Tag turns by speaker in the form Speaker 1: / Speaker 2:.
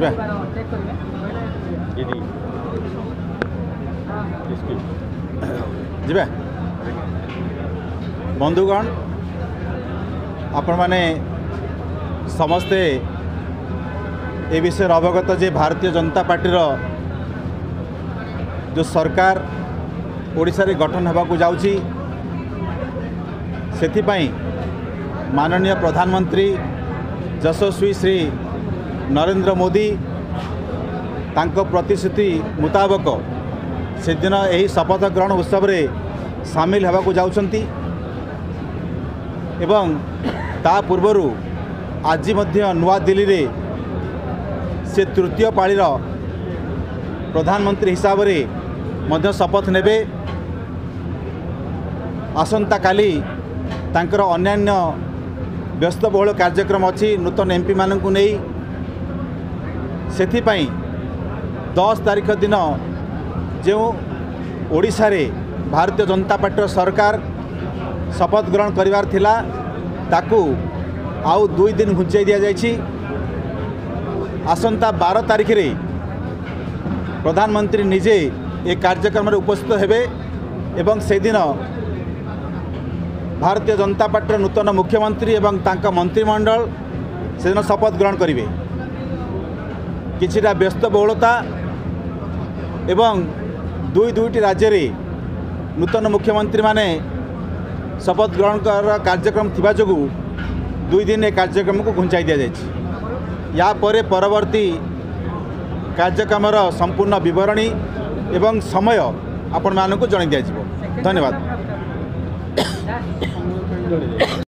Speaker 1: जी बंधुगण आपण माने समस्ते ए विषय अवगत जे भारतीय जनता पार्टी जो सरकार ओडिशा रे गठन होगा जाउची सेथिपाई माननीय प्रधानमंत्री यशस्वी श्री नरेंद्र मोदी तांको प्रतिश्रुति मुताबक से दिन यही शपथ ग्रहण उत्सव रे सामिल होगा जाउछंती एवं ता पूर्वरु आज मध्य नुआ दिल्ली रे से तृतीय पाळीर प्रधानमंत्री हिसाब रे मध्य शपथ नेबे। आसंता काली तांकर अन्यान्य व्यस्तबहुल कार्यक्रम अच्छी नूतन एमपी मानकु नहीं सेथिपाई 10 तारीख दिन जो ओडिशा रे भारतीय जनता पार्टी सरकार शपथ ग्रहण करिवार थिला ताकू आउ 2 दिन घुंचाई दिया जायछि। आसंता 12 तारीख रे प्रधानमंत्री निजे ए कार्यक्रम रे उपस्थित हेबे एवं से दिन भारतीय जनता पार्टी नूतन मुख्यमंत्री एवं तांका मंत्रिमंडल से दिन शपथ ग्रहण करेंगे। किछिटा व्यस्तबहुलता एवं दुईटी राज्य रे नूतन मुख्यमंत्री माने शपथ ग्रहण कर कार्यक्रम थिबा जोगु 2 दिन ए कार्यक्रम को घुंचाई दिया जायछि। या परे परवर्ती कार्यक्रम संपूर्ण विवरणी एवं समय आपण मानकु जणाई दिया जिवो। धन्यवाद।